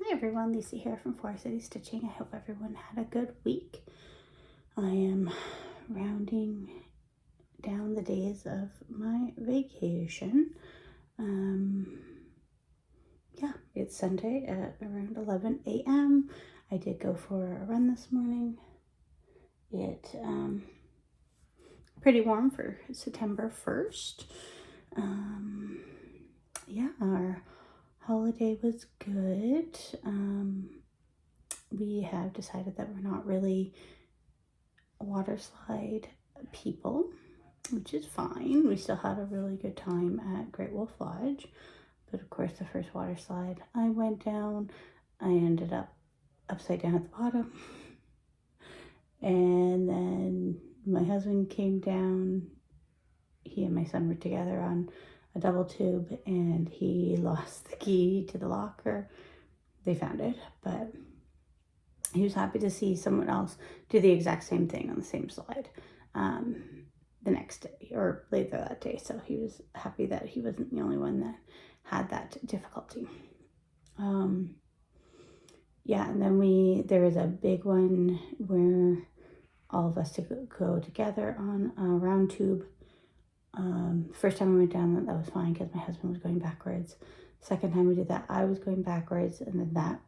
Hi everyone, Lisa here from Four City Stitching. I hope everyone had a good week. I am rounding down the days of my vacation. Yeah, it's Sunday at around 11 a.m. I did go for a run this morning. It's pretty warm for September 1st. Yeah, our holiday was good. We have decided that we're not really water slide people, which is fine. We still had a really good time at Great Wolf Lodge, but of course the first water slide I went down, I ended up upside down at the bottom, and then my husband came down. He and my son were together on a double tube, and he lost the key to the locker. They found it, but he was happy to see someone else do the exact same thing on the same slide the next day or later that day. So he was happy that he wasn't the only one that had that difficulty. Yeah, and then there was a big one where all of us to go together on a round tube. First time we went down, that was fine because my husband was going backwards. Second time we did that, I was going backwards, and then that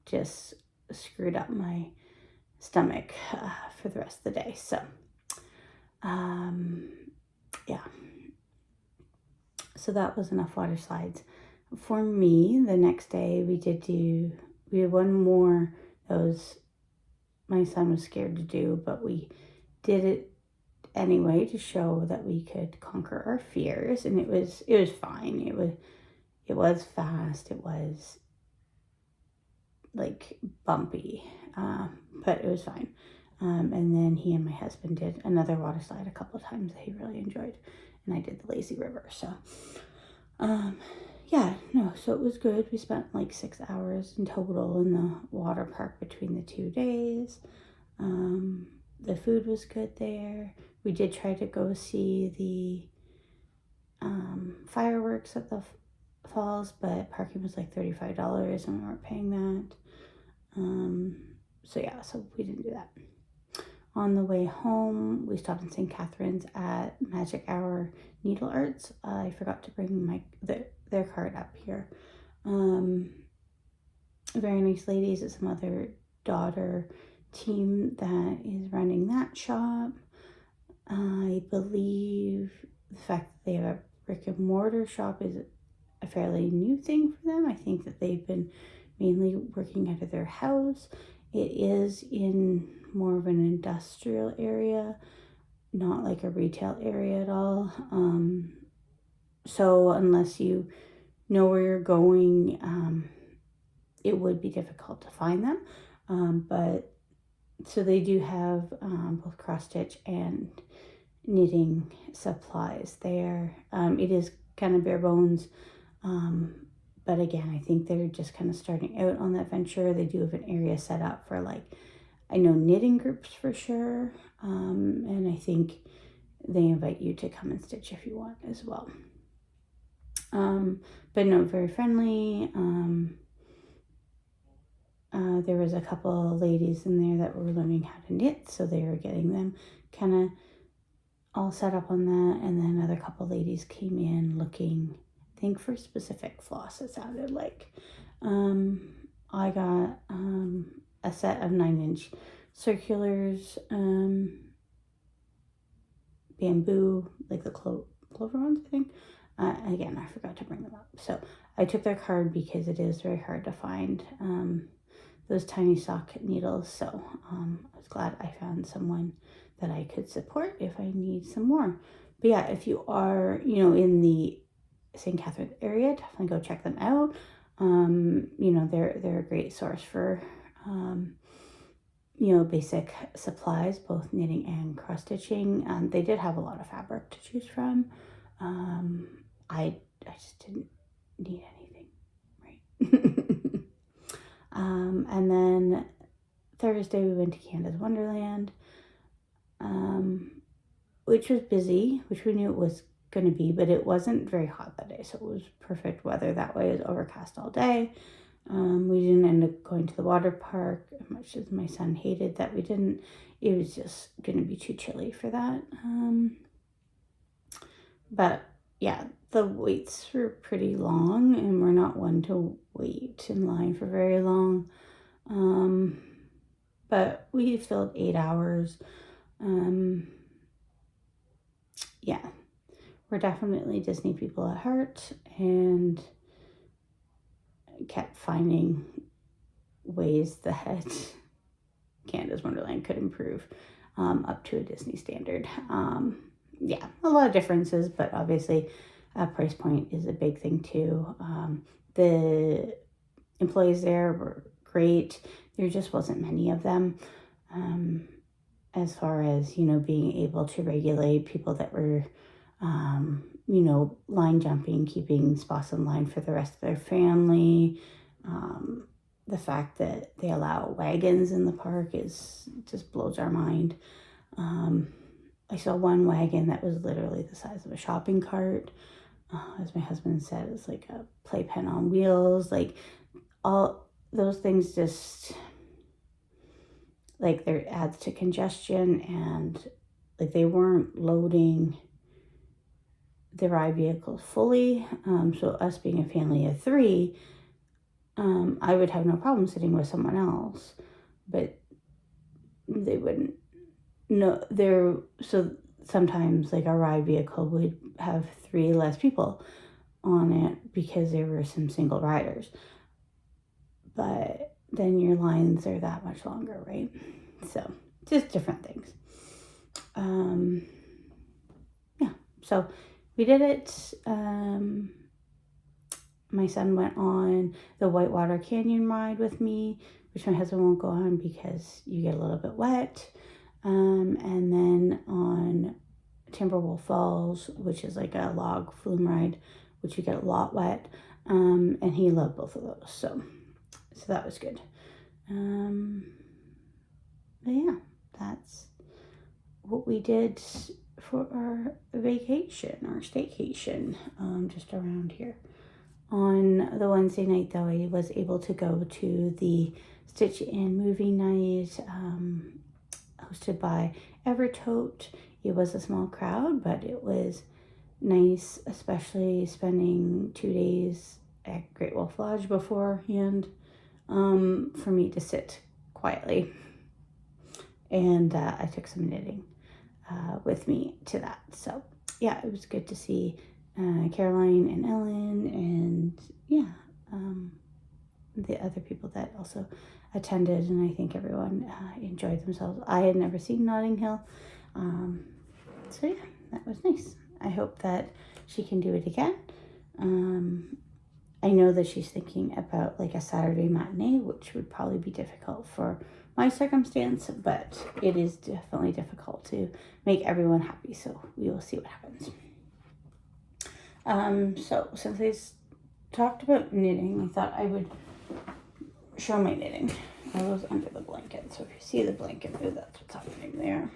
just screwed up my stomach for the rest of the day. So, yeah. So that was enough water slides. For me, the next day we did one more that was, my son was scared to do, but we did it anyway to show that we could conquer our fears, and it was fine. It was fast. It was like bumpy, but it was fine. And then he and my husband did another water slide a couple of times that he really enjoyed, and I did the lazy river. So, yeah, no, so it was good. We spent like 6 hours in total in the water park between the 2 days. The food was good there. We did try to go see the fireworks at the falls, but parking was like $35 and we weren't paying that. So we didn't do that. On the way home, we stopped in St. Catharines at Magic Hour Needle Arts. I forgot to bring their card up here. Very nice ladies. It's a mother-daughter team that is running that shop. I believe the fact that they have a brick and mortar shop is a fairly new thing for them. I think that they've been mainly working out of their house. It is in more of an industrial area, not like a retail area at all. So unless you know where you're going, it would be difficult to find them. But so they do have both cross stitch and knitting supplies there. It is kind of bare bones. But again, I think they're just kind of starting out on that venture. They do have an area set up for I know knitting groups for sure. And I think they invite you to come and stitch if you want as well. But no, very friendly. There was a couple ladies in there that were learning how to knit, so they were getting them kind of all set up on that. And then another couple ladies came in looking, I think, for specific floss, it sounded like. I got a set of 9-inch circulars, bamboo, like the clover ones, I think. Again, I forgot to bring them up. So I took their card because it is very hard to find those tiny sock needles. So I was glad I found someone that I could support if I need some more. But yeah, if you are, in the St. Catharines area, definitely go check them out. They're a great source for, basic supplies, both knitting and cross stitching. They did have a lot of fabric to choose from. I just didn't need anything, right? And then Thursday we went to Canada's Wonderland, which was busy, which we knew it was going to be, but it wasn't very hot that day, so it was perfect weather that way. It was overcast all day. We didn't end up going to the water park, as much as my son hated that we didn't. It was just going to be too chilly for that. But yeah, the waits were pretty long, and we're not one to wait in line for very long. But we filled 8 hours. Yeah, we're definitely Disney people at heart, and kept finding ways that Canada's Wonderland could improve up to a Disney standard. Yeah, a lot of differences, but obviously price point is a big thing too. The employees there were great. There just wasn't many of them. As far as, being able to regulate people that were, line jumping, keeping spots in line for the rest of their family. The fact that they allow wagons in the park just blows our mind. I saw one wagon that was literally the size of a shopping cart. As my husband said, it's like a playpen on wheels. Like, all those things just, like, there adds to congestion, and like they weren't loading the ride vehicles fully. So us being a family of 3, I would have no problem sitting with someone else, but they wouldn't. No, so sometimes like our ride vehicle would have 3 less people on it because there were some single riders. But then your lines are that much longer, right? So just different things. Yeah, so we did it. My son went on the Whitewater Canyon ride with me, which my husband won't go on because you get a little bit wet. And then on Timberwolf Falls, which is like a log flume ride, which you get a lot wet. And he loved both of those. So that was good. But yeah, that's what we did for our vacation, our staycation, just around here. On the Wednesday night, though, I was able to go to the Stitch In movie night, hosted by Evertote. It was a small crowd, but it was nice, especially spending 2 days at Great Wolf Lodge beforehand, for me to sit quietly. And I took some knitting with me to that. So yeah, it was good to see Caroline and Ellen, and the other people that also attended, and I think everyone enjoyed themselves. I had never seen Notting Hill, so yeah, that was nice. I hope that she can do it again. I know that she's thinking about like a Saturday matinee, which would probably be difficult for my circumstance, but it is definitely difficult to make everyone happy, so we will see what happens. So since I talked about knitting, I thought I would show my knitting. I was under the blanket, so if you see the blanket move, that's what's happening there.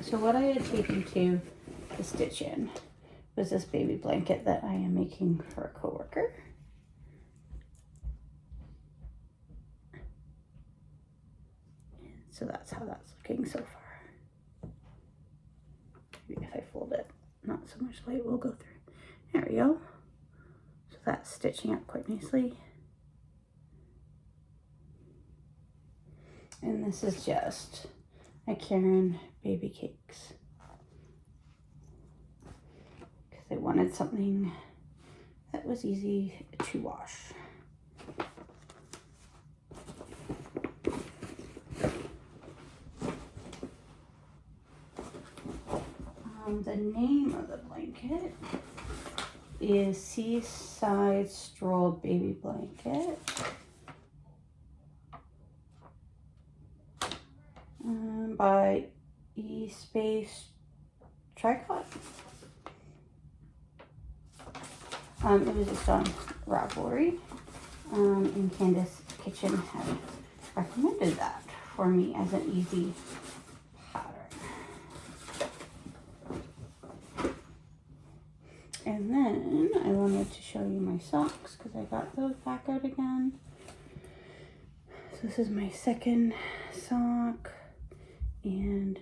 So what I had taken to the Stitch In was this baby blanket that I am making for a coworker. So that's how that's looking so far. Maybe if I fold it, not so much light will go through. There we go. So that's stitching up quite nicely. And this is just a Karen baby cakes, because I wanted something that was easy to wash. The name of the blanket is Seaside Stroll Baby Blanket. By E-Space Tricot. It was just on Ravelry, and Candace Kitchen had recommended that for me as an easy pattern. And And then I wanted to show you my socks because I got those back out again. So this is my second sock, and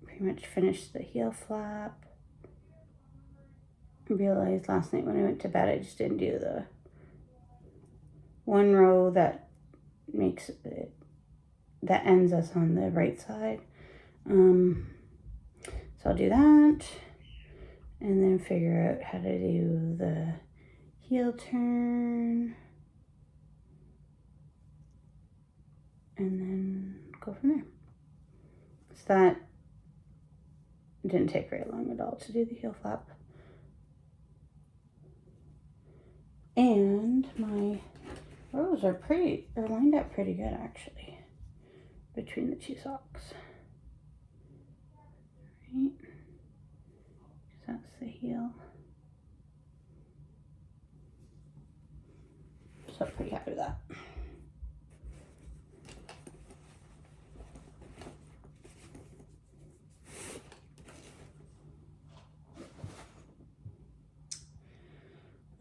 pretty much finished the heel flap. I realized last night when I went to bed I just didn't do the one row that makes it, that ends us on the right side. So I'll do that and then figure out how to do the heel turn and then go from there. So that didn't take very long at all to do the heel flap. And my rows are lined up pretty good actually between the two socks. Right? That's the heel. So I'm pretty happy with that.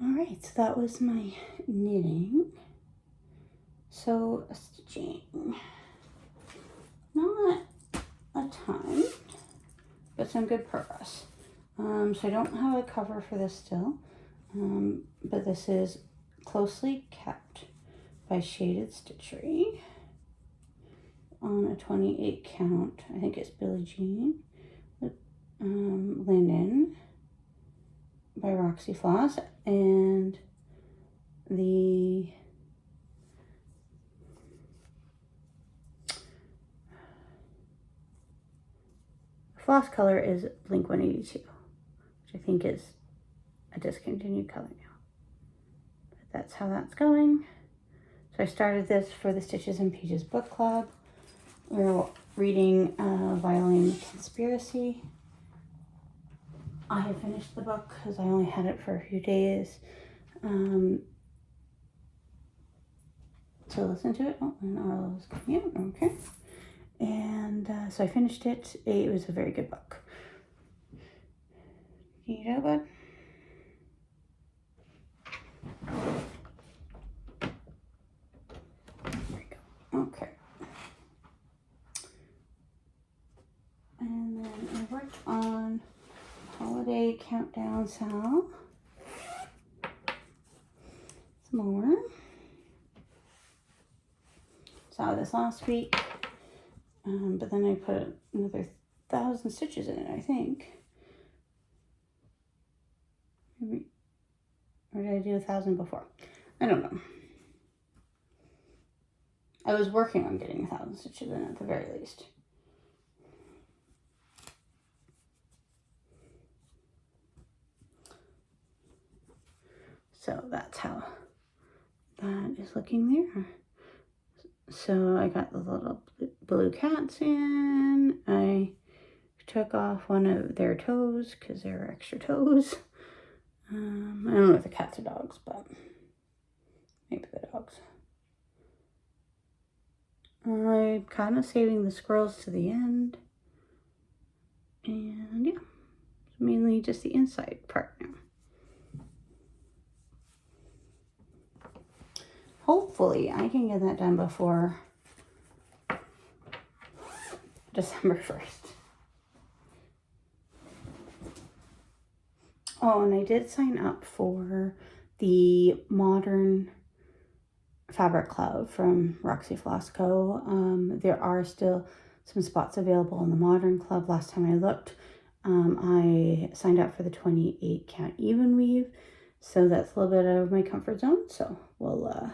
Alright, so that was my knitting. So stitching, not a ton, but some good progress. So I don't have a cover for this still, but this is Closely Kept by Shaded Stitchery on a 28 count. I think it's Billie Jean linen by Roxy Floss, and the floss color is Blink 182, which I think is a discontinued color now. But that's how that's going. So I started this for the Stitches and Pages book club. We're reading Violin Conspiracy. I have finished the book because I only had it for a few days to listen to it. Oh, and Arlo's coming out. Okay. And so I finished it. It was a very good book. Can you get out, bud? There we go. Okay. And then I worked on Holiday Countdown Sal. Some more. Saw this last week. But then I put another 1,000 stitches in it, I think. Maybe, or did I do 1,000 before? I don't know. I was working on getting 1,000 stitches in at the very least. So that's how that is looking there. So I got the little blue cats in. I took off one of their toes because there were extra toes. I don't know if the cats are dogs, but maybe the dogs. I'm kind of saving the squirrels to the end. And yeah, it's mainly just the inside part now. Hopefully I can get that done before December 1st. Oh, and I did sign up for the Modern Fabric Club from Roxy Floss Co. There are still some spots available in the Modern Club. Last time I looked, I signed up for the 28 count even weave. So that's a little bit out of my comfort zone. So we'll,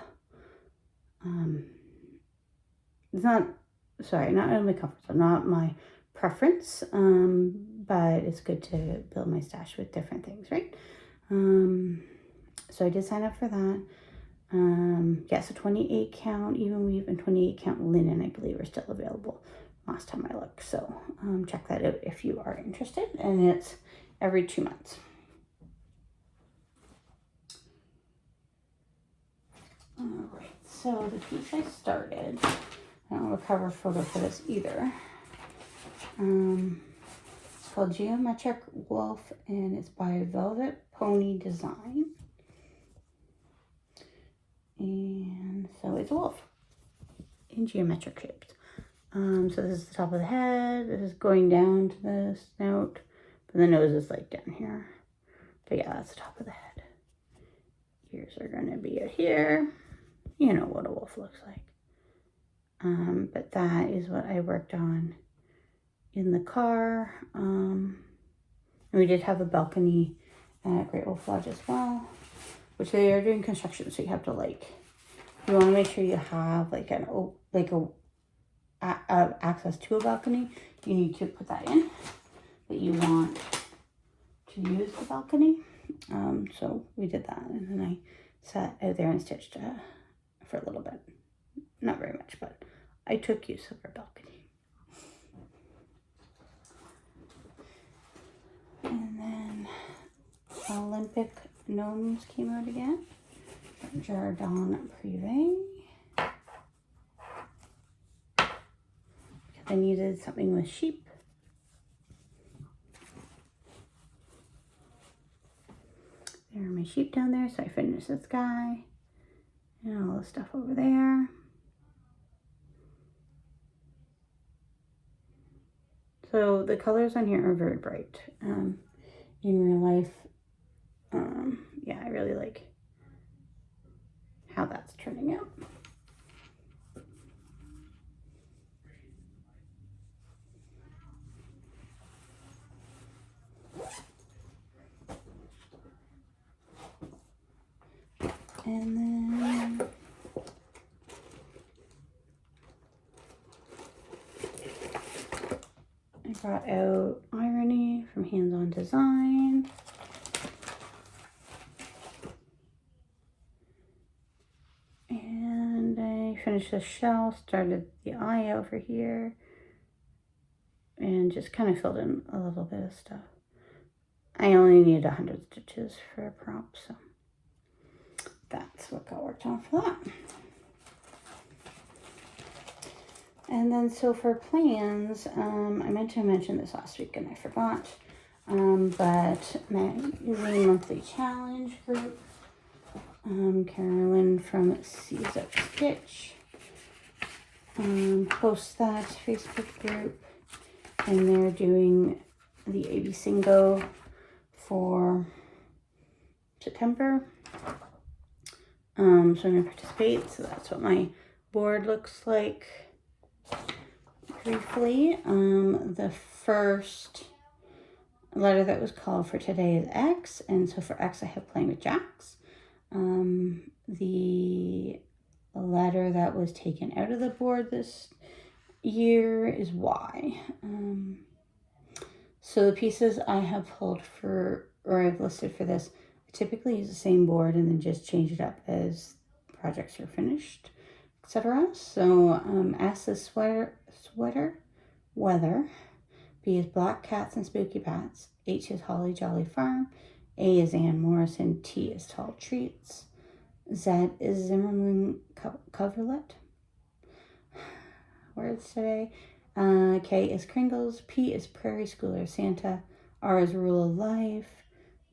it's not out of my comfort zone, not my preference, but it's good to build my stash with different things, right? So I did sign up for that. Yeah, so 28 count even weave and 28 count linen, I believe, are still available last time I looked. So check that out if you are interested, and it's every 2 months. All right, so the piece I started, I don't have a cover photo for this either. called Geometric Wolf, and it's by Velvet Pony Design. And so it's a wolf in geometric shapes. So this is the top of the head. This is going down to the snout, but the nose is like down here. But yeah, that's the top of the head. Ears are going to be out here. You know what a wolf looks like. But that is what I worked on in the car. And we did have a balcony at Great Wolf Lodge as well, which they are doing construction, so you have to you want to make sure you have access to a balcony. You need to put that in, that you want to use the balcony. So we did that, and then I sat out there and stitched for a little bit. Not very much, but I took use of our balcony. And then Olympic gnomes came out again. Jardin Privé. I needed something with sheep. There are my sheep down there, so I finished this guy. And all the stuff over there. So the colors on here are very bright. In real life, yeah, I really like how that's turning out. And then I brought out Irony from Hands On Design. And I finished the shell, started the eye over here, and just kind of filled in a little bit of stuff. I only needed 100 stitches for a prop, so that's what got worked on for that. And then so for plans, I meant to mention this last week and I forgot, but my Magazine Monthly Challenge group, Carolyn from C's Up Stitch, posts that Facebook group, and they're doing the AB Single for September. So I'm going to participate. So that's what my board looks like briefly. The first letter that was called for today is X. And so for X, I have Playing with Jacks. The letter that was taken out of the board this year is Y. So the pieces I have pulled for, or I've listed for this, typically use the same board and then just change it up as projects are finished, etc. So S is sweater, weather. B is black cats and spooky bats. H is holly jolly farm. A is Ann Morrison. T is tall treats. Z is Zimmerman coverlet. Words today. K is Kringles. P is Prairie Schooler Santa. R is Rule of Life.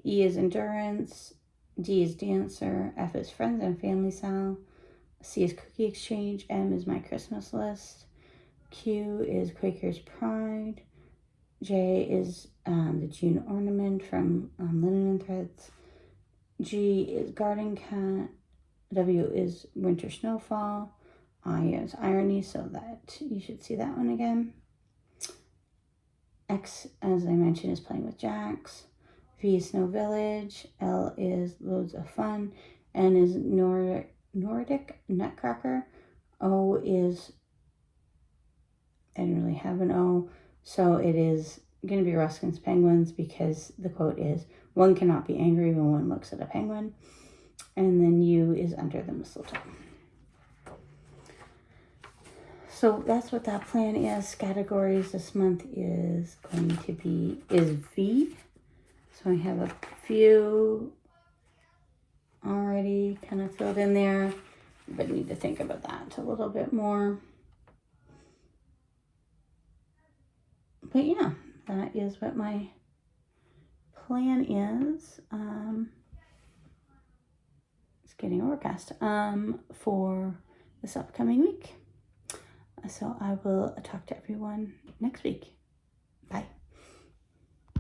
E is Endurance. D is Dancer. F is Friends and Family Style. C is Cookie Exchange. M is My Christmas List. Q is Quaker's Pride. J is the June Ornament from Linen and Threads. G is Garden Cat. W is Winter Snowfall. I is Irony, so that you should see that one again. X, as I mentioned, is Playing with Jacks. V is Snow Village. L is Loads of Fun. N is Nordic Nutcracker. O is, I didn't really have an O, so it is going to be Ruskin's Penguins, because the quote is, one cannot be angry when one looks at a penguin. And then U is Under the Mistletoe. So that's what that plan is. Categories this month is going to be, is V. So I have a few already kind of filled in there, but need to think about that a little bit more. But yeah, that is what my plan is. It's getting overcast for this upcoming week. So I will talk to everyone next week.